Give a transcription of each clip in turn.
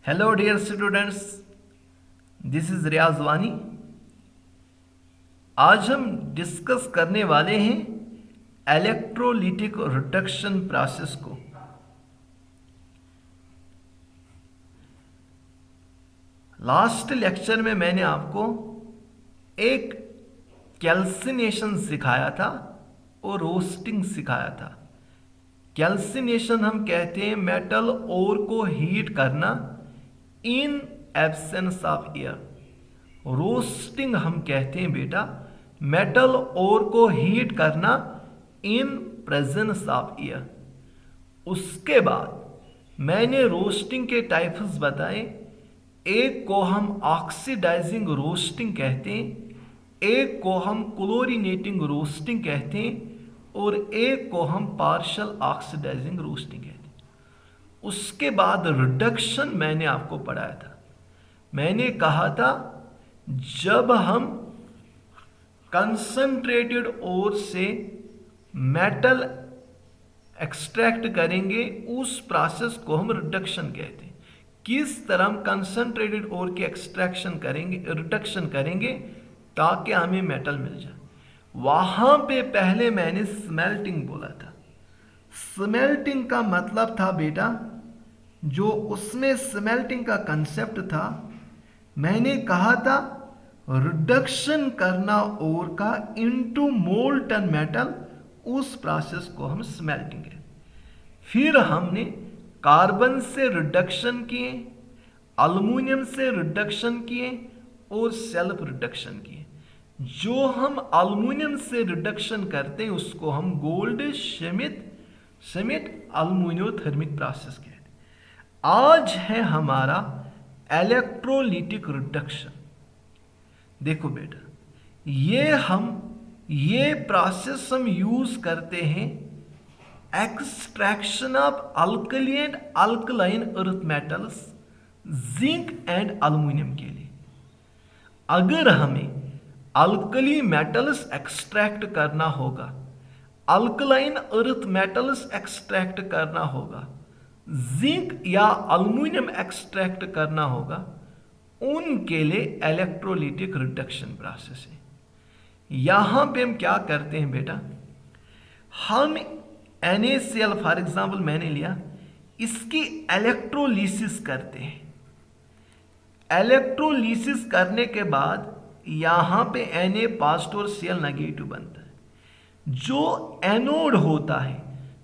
Hello dear students, this is Riyaz Wani. आज हम discuss करने वाले हैं इलेक्ट्रोलिटिक रिडक्शन प्रोसेस को। लास्ट लेक्चर में मैंने आपको एक कैल्सिनेशन सिखाया था और रोस्टिंग सिखाया था। कैल्सिनेशन हम कहते हैं मेटल ओर को हीट करना in absence of air. Roasting हम कहते हैं बेटा मेटल ओर को हीट करना इन प्रेजेंस ऑफ एयर। उसके बाद मैंने रोस्टिंग के टाइप्स बताए। एक को हम ऑक्सीडाइजिंग रोस्टिंग कहते हैं, एक को हम क्लोरीनेटिंग रोस्टिंग कहते हैं और एक को हम पार्शियल ऑक्सीडाइजिंग रोस्टिंग कहते हैं। उसके बाद रिडक्शन मैंने आपको पढ़ाया था। मैंने कहा था जब हम कंसंट्रेटेड ओर से मेटल एक्सट्रैक्ट करेंगे उस प्रोसेस को हम रिडक्शन कहते हैं। किस तरह हम कंसंट्रेटेड ओर के एक्सट्रैक्शन करेंगे, रिडक्शन करेंगे ताकि हमें मेटल मिल जाए। वहां पे पहले मैंने स्मेल्टिंग बोला था। स्मेल्टिंग का मतलब था बेटा, जो उसमें स्मेल्टिंग का कंसेप्ट था, मैंने कहा था रिडक्शन करना ओर का इनटू मोल्टन मेटल, उस प्रोसेस को हम स्मेल्टिंग कहते। फिर हमने कार्बन से रिडक्शन किए, अल्युमिनियम से रिडक्शन किए और सेल्फ रिडक्शन किए। जो हम अल्युमिनियम से रिडक्शन करते हैं उसको हम गोल्ड श्मिट अल्युमिनियोथर्मिक प्रोसेस कहते हैं। आज है हमारा इलेक्ट्रोलिटिक रिडक्शन। देखो बेटा, ये प्रोसेस हम यूज करते हैं extraction of alkali and alkaline earth metals, zinc and aluminium के लिए। अगर हमें अल्कली मेटल्स एक्सट्रैक्ट करना होगा, अल्कलाइन अर्थ मेटल्स एक्सट्रैक्ट करना होगा, जिंक या अल्युमिनियम एक्सट्रैक्ट करना होगा, उनके लिए इलेक्ट्रोलिटिक रिडक्शन प्रोसेस है। यहां पे हम क्या करते हैं बेटा, हम NaCl फॉर एग्जाम्पल मैंने लिया, इसकी इलेक्ट्रोलिसिस करते हैं। इलेक्ट्रोलिसिस करने के बाद यहां पे Na पॉजिटिव और Cl नेगेटिव बनता है। जो एनोड होता है,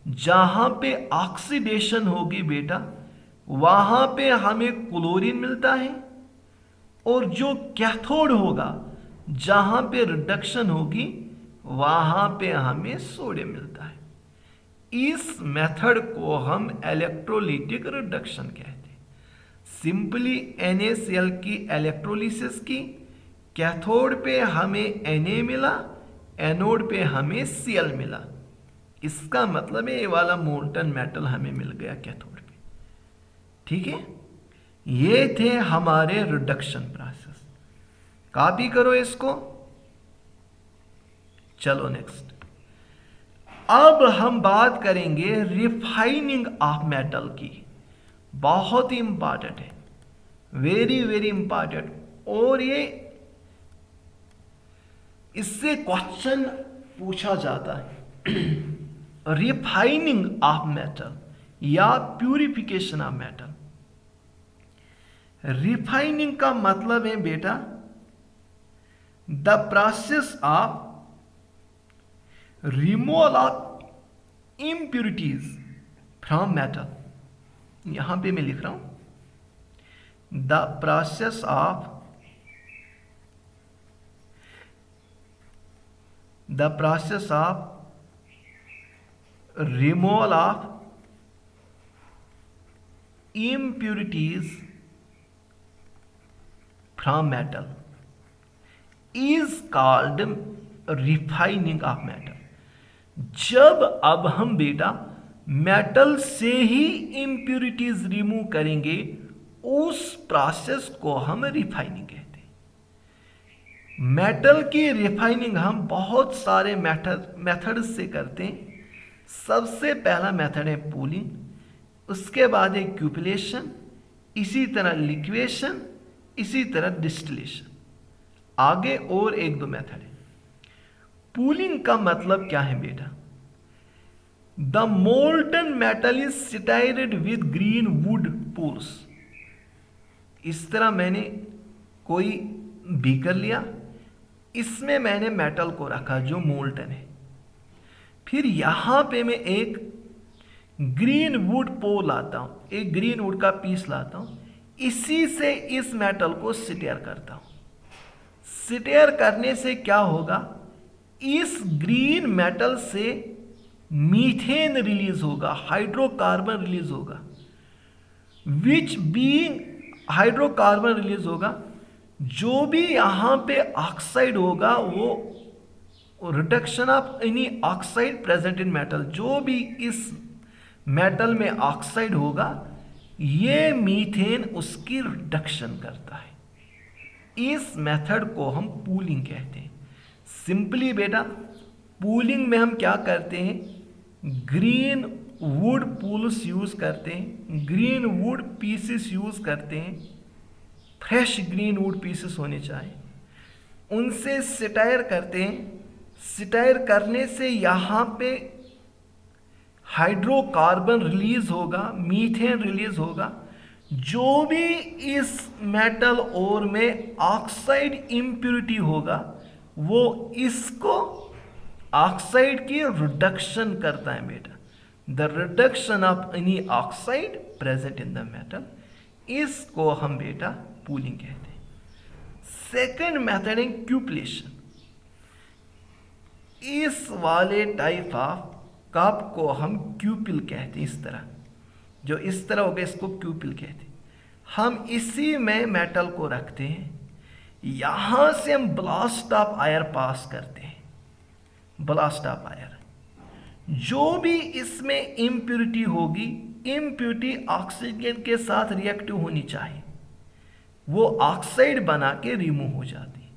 जहां पे ऑक्सीडेशन होगी बेटा, वहां पे हमें क्लोरीन मिलता है, और जो कैथोड होगा, जहां पे रिडक्शन होगी, वहां पे हमें सोडियम मिलता है। इस मेथड को हम इलेक्ट्रोलिटिक रिडक्शन कहते हैं। सिंपली NaCl की इलेक्ट्रोलिसिस की, कैथोड पे हमें Na मिला, एनोड पे हमें Cl मिला। इसका मतलब है ये वाला मोल्टन मेटल हमें मिल गया कैथोड पे। ठीक है, ये थे हमारे रिडक्शन प्रोसेस। कॉपी करो इसको। चलो नेक्स्ट, अब हम बात करेंगे रिफाइनिंग ऑफ मेटल की। बहुत ही इंपॉर्टेंट है, वेरी वेरी इंपॉर्टेंट। और ये इससे क्वेश्चन पूछा जाता है रिफाइनिंग ऑफ मेटल या प्यूरिफिकेशन ऑफ मेटल। रिफाइनिंग का मतलब है बेटा the process of removal of impurities from metal. यहां पे मैं लिख रहा हूं the process of removal of impurities from metal is called refining of metal। जब अब हम बेटा मेटल से ही impurities रिमूव करेंगे, उस प्रोसेस को हम रिफाइनिंग कहते हैं। मेटल की रिफाइनिंग हम बहुत सारे मेथड से करते हैं। सबसे पहला मेथड है पूलिंग, उसके बाद है क्यूपलेशन, इसी तरह लिक्वेशन, इसी तरह डिस्टिलेशन। आगे और एक दो मेथड है। पूलिंग का मतलब क्या है बेटा? The molten metal is stirred with green wood poles. इस तरह मैंने कोई बीकर लिया, इसमें मैंने मेटल को रखा जो मोल्टन है, फिर यहां पे मैं एक ग्रीन वुड पोल लाता हूं, एक ग्रीन वुड का पीस लाता हूं, इसी से इस मेटल को स्टेयर करता हूं। स्टेयर करने से क्या होगा? इस ग्रीन मेटल से मीथेन रिलीज होगा, हाइड्रोकार्बन रिलीज होगा, विच बीइंग हाइड्रोकार्बन रिलीज होगा। जो भी यहां पे ऑक्साइड होगा वो reduction of any oxide present in metal, जो भी इस मेटल में ऑक्साइड होगा ये मीथेन उसकी रिडक्शन करता है। इस मेथड को हम पूलिंग कहते हैं। सिंपली बेटा पूलिंग में हम क्या करते हैं? ग्रीन वुड पूल्स यूज करते हैं, ग्रीन वुड पीसेस यूज करते हैं, फ्रेश ग्रीन वुड पीसेस होने चाहिए, उनसे स्टायर करते हैं। स्टायर करने से यहाँ पे हाइड्रोकार्बन रिलीज होगा, मीथेन रिलीज होगा। जो भी इस मेटल ओर में ऑक्साइड इम्प्यूरिटी होगा वो इसको ऑक्साइड की रिडक्शन करता है बेटा। The reduction of any oxide present in the metal, इसको हम बेटा पूलिंग कहते हैं। सेकेंड मेथड है क्यूपलेशन। इस वाले टाइप ऑफ कप को हम क्यूपिल कहते हैं। इस तरह जो इस तरह हो गया इसको क्यूपिल कहते हैं। हम इसी में मेटल को रखते हैं, यहां से हम ब्लास्ट ऑफ आयर पास करते हैं। ब्लास्ट ऑफ आयर, जो भी इसमें इम्प्यूरिटी होगी, इम्प्यूरिटी ऑक्सीजन के साथ रिएक्टिव होनी चाहिए, वो ऑक्साइड बना के रिमूव हो जाती है।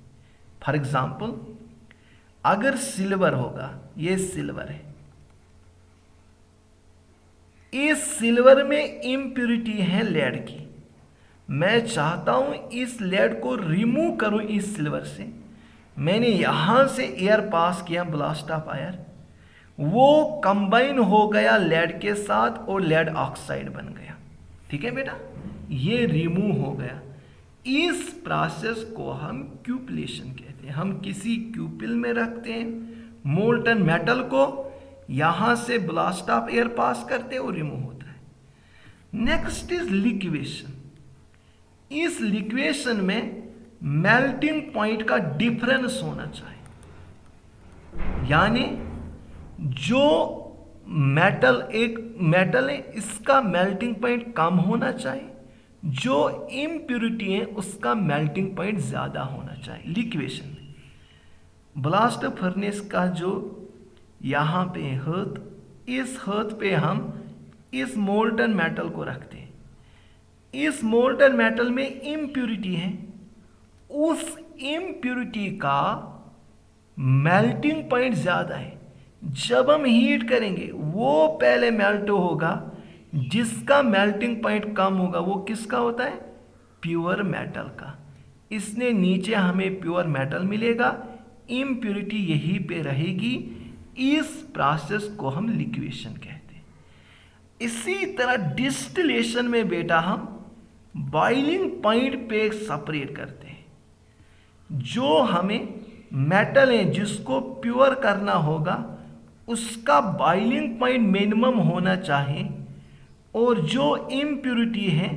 फॉर एग्जाम्पल अगर सिल्वर होगा, ये सिल्वर है, इस सिल्वर में इम्प्यूरिटी है लेड की, मैं चाहता हूं इस लेड को रिमूव करूं इस सिल्वर से। मैंने यहां से एयर पास किया, ब्लास्ट ऑफ आयर, वो कंबाइन हो गया लेड के साथ और लेड ऑक्साइड बन गया। ठीक है बेटा, ये रिमूव हो गया। इस प्रोसेस को हम क्यूपलेशन कहते हैं। हम किसी क्यूपिल में रखते हैं मोल्टन मेटल को, यहां से ब्लास्ट ऑफ एयर पास करते हैं और रिमूव होता है। Next is liquation. इस लिक्वेशन में मेल्टिंग पॉइंट का डिफरेंस होना चाहिए, यानी जो मेटल एक मेटल है इसका मेल्टिंग पॉइंट कम होना चाहिए, जो इम्प्यूरिटी है उसका मेल्टिंग पॉइंट ज़्यादा होना चाहिए। लिक्वेशन ब्लास्ट फर्नेस का जो यहाँ पे हर्थ, इस हर्थ पे हम इस मोल्टन मेटल को रखते हैं। इस मोल्टन मेटल में इम्प्यूरिटी है, उस इम्प्यूरिटी का मेल्टिंग पॉइंट ज़्यादा है। जब हम हीट करेंगे वो पहले मेल्ट होगा, जिसका मेल्टिंग पॉइंट कम होगा वो किसका होता है? प्योर मेटल का। इसने नीचे हमें प्योर मेटल मिलेगा, इम्प्यूरिटी यहीं पे रहेगी। इस प्रोसेस को हम लिक्वेशन कहते हैं। इसी तरह डिस्टिलेशन में बेटा हम बॉइलिंग पॉइंट पे सेपरेट करते हैं। जो हमें मेटल है जिसको प्योर करना होगा उसका बॉइलिंग पॉइंट मिनिमम होना चाहिए, और जो इम्प्यूरिटी है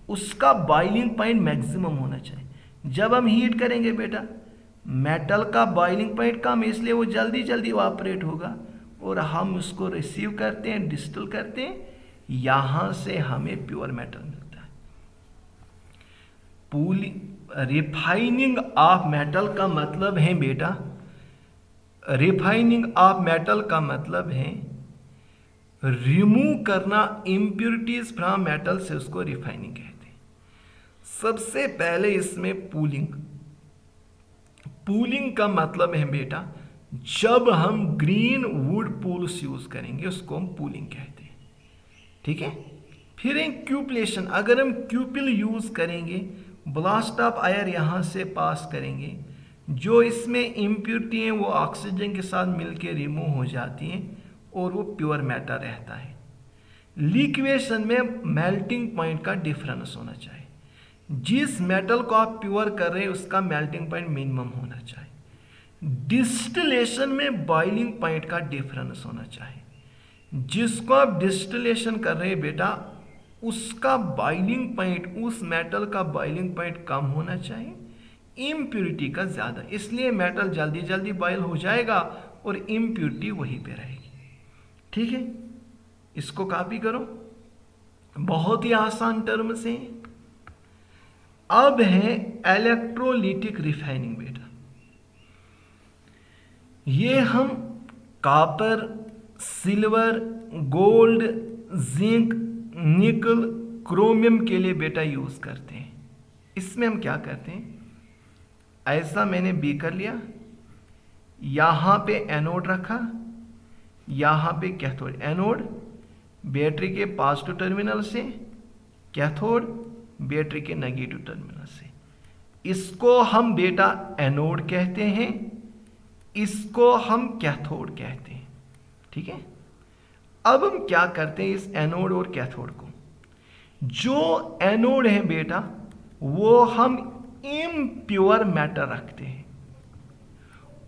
उसका बॉइलिंग पॉइंट मैक्सिमम होना चाहिए। जब हम हीट करेंगे बेटा मेटल का बॉइलिंग पॉइंट कम, इसलिए वो जल्दी जल्दी इवापोरेट होगा और हम उसको रिसीव करते हैं, डिस्टिल करते हैं, यहाँ से हमें प्योर मेटल मिलता है। रिफाइनिंग ऑफ मेटल का मतलब है बेटा, रिफाइनिंग ऑफ मेटल का मतलब है रिमूव करना इम्प्यूरिटीज फ्रॉम मेटल, से उसको रिफाइनिंग कहते हैं। सबसे पहले इसमें पूलिंग का मतलब है बेटा जब हम ग्रीन वुड पूल्स यूज करेंगे उसको हम पूलिंग कहते हैं। ठीक है, फिर एक क्यूपलेशन, अगर हम क्यूपिल यूज़ करेंगे, ब्लास्ट ऑफ एयर यहाँ से पास करेंगे, जो इसमें इम्प्योरिटी हैं वो ऑक्सीजन के साथ मिलके रिमूव हो जाती हैं और वो प्योर मैटर रहता है। लिक्वेशन में मेल्टिंग पॉइंट का डिफरेंस होना चाहिए, जिस मेटल को आप प्योर कर रहे हैं उसका मेल्टिंग पॉइंट मिनिमम होना चाहिए। डिस्टिलेशन में बॉइलिंग पॉइंट का डिफरेंस होना चाहिए, जिसको आप डिस्टिलेशन कर रहे हैं बेटा उसका बॉइलिंग पॉइंट, उस मेटल का बॉइलिंग पॉइंट कम होना चाहिए, इम्प्योरिटी का ज़्यादा, इसलिए मेटल जल्दी जल्दी बॉयल हो जाएगा और इम्प्योरिटी वहीं पे रहेगी। ठीक है, इसको कॉपी करो, बहुत ही आसान टर्म से। अब है इलेक्ट्रोलिटिक रिफाइनिंग बेटा, ये हम कॉपर, सिल्वर, गोल्ड, जिंक, निकल, क्रोमियम के लिए बेटा यूज करते हैं। इसमें हम क्या करते हैं, ऐसा मैंने बीकर लिया, यहां पे एनोड रखा, यहां पे कैथोड, एनोड बैटरी के पॉजिटिव टर्मिनल से, कैथोड बैटरी के नेगेटिव टर्मिनल से। इसको हम बेटा एनोड कहते हैं, इसको हम कैथोड कहते हैं। ठीक है, अब हम क्या करते हैं इस एनोड और कैथोड को, जो एनोड है बेटा वो हम इम्प्योर मैटर रखते हैं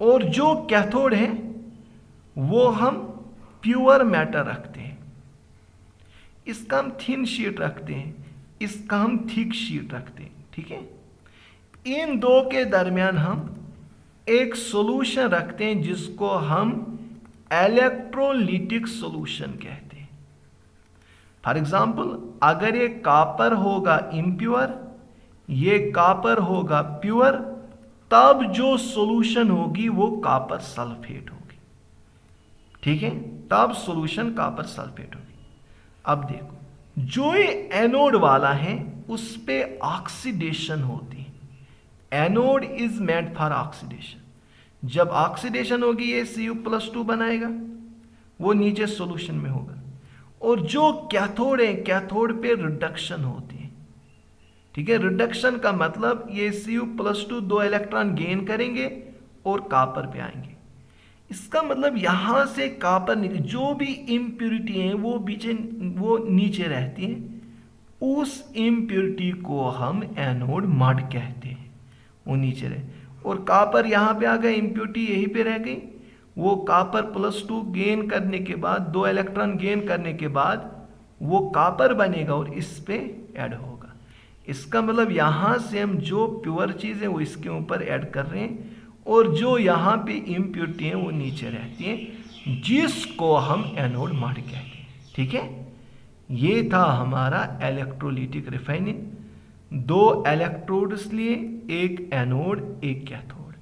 और जो कैथोड है वो हम प्योर मैटर रखते हैं। इसका हम थिन शीट रखते हैं, इसका हम थिक शीट रखते हैं। ठीक है, इन दो के दरमियान हम एक सॉल्यूशन रखते हैं जिसको हम इलेक्ट्रोलिटिक सॉल्यूशन कहते हैं। फॉर एग्जाम्पल, अगर ये कॉपर होगा इम्प्योर, ये कॉपर होगा प्योर, तब जो सॉल्यूशन होगी वो कॉपर सल्फेट होगी। ठीक है, तब सॉल्यूशन कॉपर सल्फेट होगी। अब देखो, जो ये एनोड वाला है उस पे ऑक्सीडेशन होती है। Anode is meant for oxidation. जब ऑक्सीडेशन होगी ये Cu+2 बनाएगा, वो नीचे सॉल्यूशन में होगा। और जो कैथोड है, कैथोड पे रिडक्शन होती है। ठीक है, रिडक्शन का मतलब ये Cu+2 2 इलेक्ट्रॉन गेन करेंगे और कॉपर पे आएंगे। इसका मतलब यहां से कॉपर जो भी इम्प्योरिटी है वो नीचे रहती है, उस इम्प्योरिटी को हम एनोड मड कहते हैं, वो नीचे रहे। और कॉपर यहां पे आ गया, इम्प्योरिटी यहीं पे रह गई, वो कॉपर+2 गेन करने के बाद, 2 इलेक्ट्रॉन गेन करने के बाद वो कॉपर बनेगा और इस पे ऐड होगा। इसका मतलब यहां से हम जो प्योर चीज है वो इसके ऊपर ऐड कर रहे हैं और जो यहाँ पे इम्प्योरिटी है वो नीचे रहती है, जिसको हम एनोड मड कहते हैं। ठीक है, ये था हमारा इलेक्ट्रोलिटिक रिफाइनिंग। 2 इलेक्ट्रोड्स लिए, एक एनोड एक कैथोड।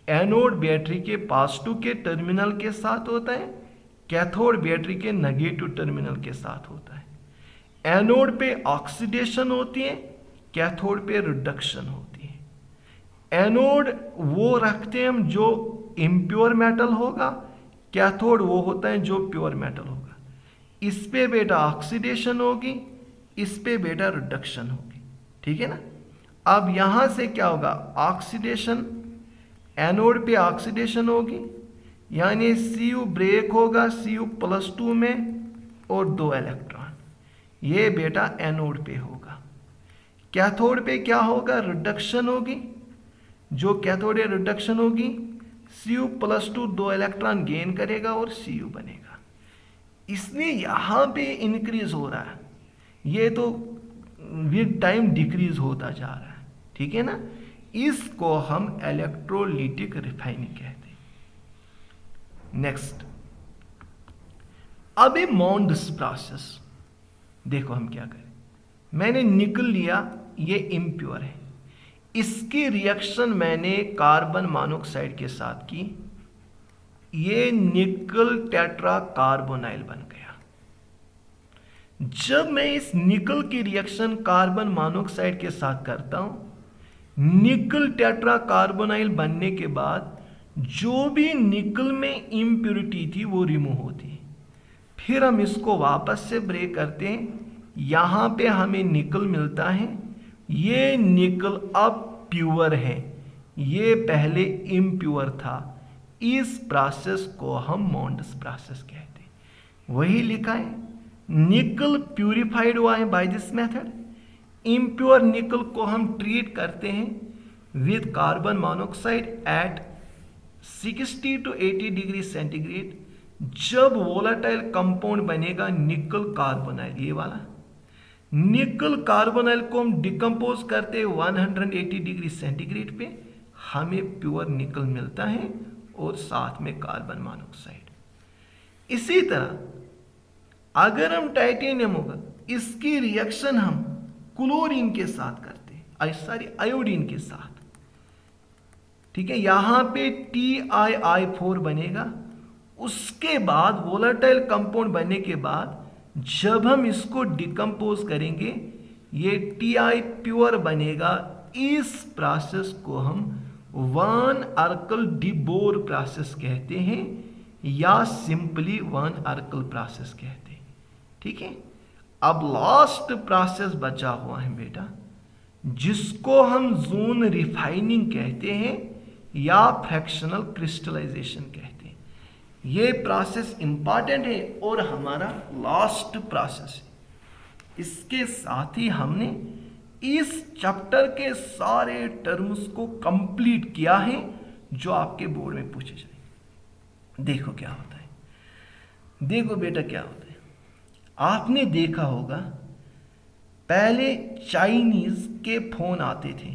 एनोड बैटरी के पॉजिटिव के टर्मिनल के साथ होता है, कैथोड बैटरी के नेगेटिव टर्मिनल के साथ होता है। एनोड पे ऑक्सीडेशन होती है, कैथोड पे रिडक्शन होती है। एनोड वो रखते हैं हम जो इम्प्योर मेटल होगा, कैथोड वो होता है जो प्योर मेटल होगा। इस पे बेटा ऑक्सीडेशन होगी, इस पे बेटा रिडक्शन होगी। ठीक है ना, अब यहां से क्या होगा, ऑक्सीडेशन, एनोड पे ऑक्सीडेशन होगी, यानी Cu ब्रेक होगा Cu+2 में और 2 इलेक्ट्रॉन, ये बेटा एनोड पे होगा। कैथोड पे क्या होगा, रिडक्शन होगी, जो कैथोड है रिडक्शन होगी, Cu+2 2 इलेक्ट्रॉन गेन करेगा और Cu बनेगा। इसलिए यहां पे इंक्रीज हो रहा है, ये तो विद टाइम डिक्रीज होता जा रहा है। ठीक है ना, इसको हम इलेक्ट्रोलिटिक रिफाइनिंग कहते हैं। नेक्स्ट, अब ये मॉन्ड्स प्रोसेस देखो हम क्या करें। मैंने निकल लिया, ये इम्प्योर है, इसकी रिएक्शन मैंने कार्बन मोनोऑक्साइड के साथ की, ये निकल टेट्रा कार्बोनाइल बन गया। जब मैं इस निकल की रिएक्शन कार्बन मोनोऑक्साइड के साथ करता हूं, निकल टेट्रा कार्बोनाइल बनने के बाद जो भी निकल में इम्प्योरिटी थी वो रिमूव होती है। फिर हम इसको वापस से ब्रेक करते हैं, यहाँ पे हमें निकल मिलता है, ये निकल अब प्योर है, ये पहले इम्प्योर था। इस प्रोसेस को हम मॉन्डस प्रोसेस कहते हैं। वही लिखा है, निकल प्यूरिफाइड हुआ है बाय दिस मेथड। इम्प्योर निकल को हम ट्रीट करते हैं with carbon monoxide at 60 to 80 degree centigrade. जब वोलाटाइल कंपाउंड बनेगा निकल कार्बोनाइल, ये वाला निकल कार्बोनाइल को हम डिकम्पोज करते हैं 180 डिग्री सेंटीग्रेड पे, हमें प्योर निकल मिलता है और साथ में कार्बन मोनोऑक्साइड। इसी तरह अगर हम टाइटेनियम होगा, इसकी रिएक्शन हम क्लोरीन के साथ करते हैं, आयोडीन के साथ, ठीक है। यहां पे TiI4 बनेगा। उसके बाद वोलेटाइल कंपाउंड बनने के बाद जब हम इसको डिकम्पोज करेंगे, ये Ti प्योर बनेगा। इस प्रोसेस को हम वन अर्कल डिबोर प्रोसेस कहते हैं या सिंपली वन अर्कल प्रोसेस कहते हैं, ठीक है। अब लास्ट प्रोसेस बचा हुआ है बेटा, जिसको हम जोन रिफाइनिंग कहते हैं या फ्रैक्शनल क्रिस्टलाइजेशन कहते हैं। ये प्रोसेस इंपॉर्टेंट है और हमारा लास्ट प्रोसेस है। इसके साथ ही हमने इस चैप्टर के सारे टर्म्स को कंप्लीट किया है जो आपके बोर्ड में पूछे जाए। देखो क्या होता है, देखो बेटा क्या होता है। आपने देखा होगा पहले चाइनीज के फोन आते थे,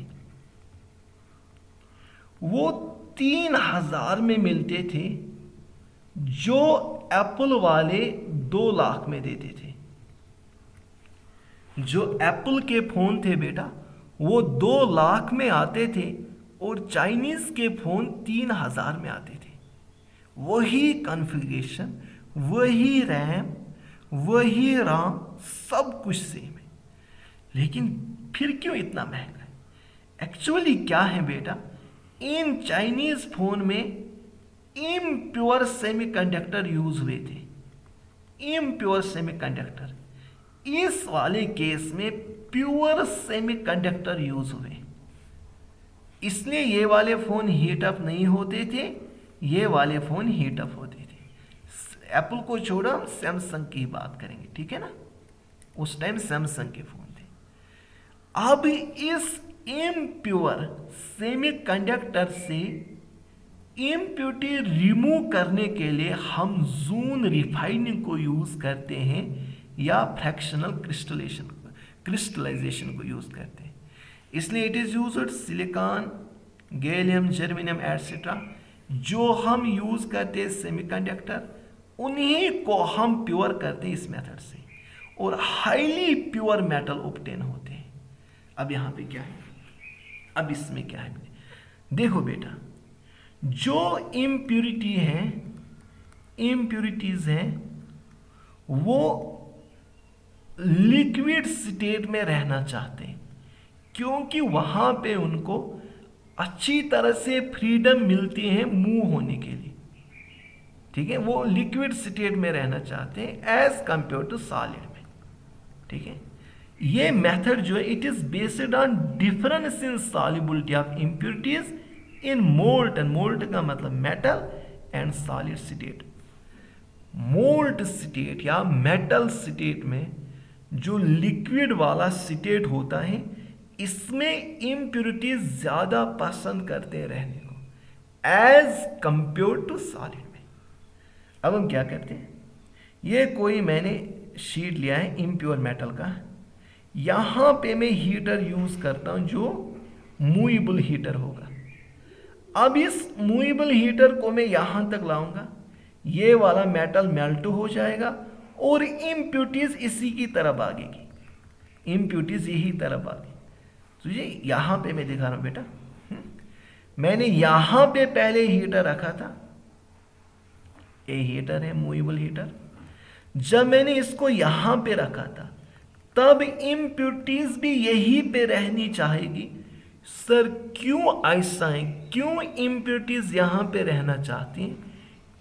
वो 3000 में मिलते थे, जो एप्पल वाले 2 लाख में देते थे। जो एप्पल के फोन थे बेटा वो 2 लाख में आते थे और चाइनीज के फोन 3000 में आते थे। वही कॉन्फ़िगरेशन, वही रैम, वही राम, सब कुछ सेम है, लेकिन फिर क्यों इतना महंगा है? एक्चुअली क्या है बेटा, इन चाइनीज फोन में इम्प्योर सेमीकंडक्टर यूज हुए थे, इम्प्योर सेमीकंडक्टर। इस वाले केस में प्योर सेमीकंडक्टर यूज हुए, इसलिए ये वाले फोन हीट अप नहीं होते थे, ये वाले फोन हीट अप होते थे। एप्पल को छोड़ो, हम सैमसंग की बात करेंगे, ठीक है ना। उस टाइम सैमसंग के फोन थे। अब इस इम्प्योर सेमीकंडक्टर से इम्प्योरिटी रिमूव करने के लिए हम जोन रिफाइनिंग को यूज करते हैं या फ्रैक्शनल क्रिस्टलाइजेशन को यूज करते हैं। इसलिए it is used silicon, gallium, germanium etcetera, जो हम यूज करते हैं सेमीकंडक्टर, उन्हीं को हम प्योर करते हैं इस मेथड से, और हाईली प्योर मेटल ऑब्टेन होते हैं। अब यहाँ पे क्या है, अब इसमें क्या है, देखो बेटा, जो इम्प्यूरिटी है, इम्प्यूरिटीज हैं, वो लिक्विड स्टेट में रहना चाहते हैं, क्योंकि वहां पे उनको अच्छी तरह से फ्रीडम मिलती है मूव होने के लिए, ठीक है। वो लिक्विड स्टेट में रहना चाहते हैं एज कंपेयर टू सॉलिड में, ठीक है। ये मेथड जो है, it is based on difference in solubility of impurities in molten, moult का मतलब metal, and solid state. Moult state या मेटल स्टेट में जो लिक्विड वाला स्टेट होता है, इसमें इम्प्यूरिटीज ज्यादा पसंद करते हैं रहने को एज कंपेयर टू सॉलिड में। अब हम क्या करते हैं, ये कोई मैंने शीट लिया है इम्प्योर मेटल का, यहां पे मैं हीटर यूज करता हूं जो मूवेबल हीटर होगा। अब इस मूवेबल हीटर को मैं यहां तक लाऊंगा, ये वाला मेटल मेल्ट हो जाएगा और इम्प्यूरिटीज इसी की तरफ भागेगी, इम्प्यूरिटीज यही तरफ भागेगी। तो ये यहां पे मैं दिखा रहा हूं बेटा, मैंने यहां पे पहले हीटर रखा था, ये हीटर है मूवेबल हीटर। जब मैंने इसको यहां पे रखा था, तब इम्प्यूरिटीज भी यहीं पे रहनी चाहेगी। सर क्यों ऐसा है, क्यों इम्प्यूरिटीज यहां पे रहना चाहती हैं?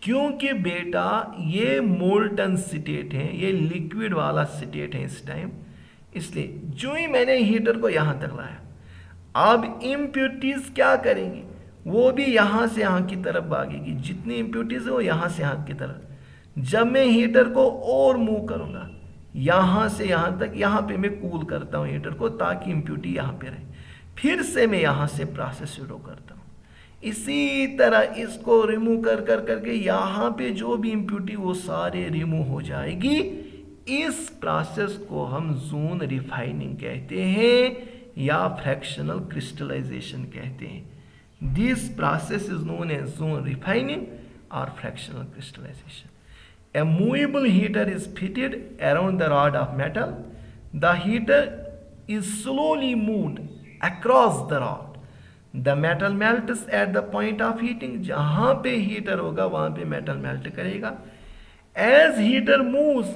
क्योंकि बेटा ये मोल्टन स्टेट है, ये लिक्विड वाला स्टेट है इस टाइम, इसलिए जो ही मैंने हीटर को यहां तक लाया, अब इम्प्यूरिटीज क्या करेंगी, वो भी यहां से यहां की तरफ भागेगी, जितनी इम्प्यूरिटीज है वो यहां से यहां की तरफ। जब मैं हीटर को और मूव करूंगा यहां से यहां तक, यहां पे मैं कूल करता हूं हीटर को ताकि इम्प्यूरिटी यहां पे रहे, फिर से मैं यहां से प्रोसेस शुरू करता हूं। इसी तरह इसको रिमूव कर कर करके यहाँ पे जो भी इम्प्यूरिटी वो सारे रिमूव हो जाएगी। इस प्रोसेस को हम जोन रिफाइनिंग कहते हैं या फ्रैक्शनल क्रिस्टलाइजेशन कहते हैं। This process is known as zone refining और fractional crystallisation. A movable heater is fitted around the rod of metal. The heater is slowly moved across the rod. The metal melts at the point of heating. जहां पे heater होगा वहां पे metal melt करेगा। As heater moves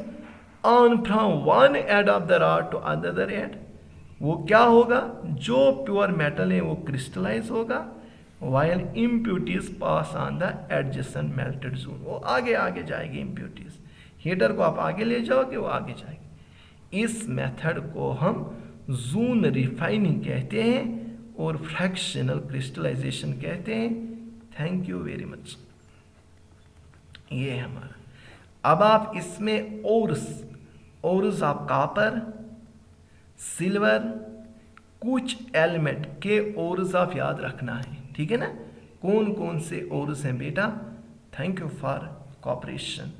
on from one end of the rod to another end, वो क्या होगा, जो प्योर मेटल है वो क्रिस्टलाइज होगा, while impurities pass on the adjacent melted zone. वो आगे आगे जाएगी impurities, हीटर को आप आगे ले जाओगे वो आगे जाएगी। इस मेथड को हम जोन रिफाइनिंग कहते हैं और फ्रैक्शनल क्रिस्टलाइजेशन कहते हैं। Thank you very much. ये है हमारा। अब आप इसमें ओर्स आप कॉपर, सिल्वर, कुछ एलिमेंट के ओर्स आप याद रखना है, ठीक है ना। कौन कौन से ओर्स हैं बेटा। Thank you for cooperation.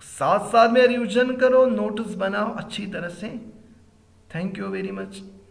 साथ साथ में रिवीजन करो, नोट्स बनाओ अच्छी तरह से। Thank you very much.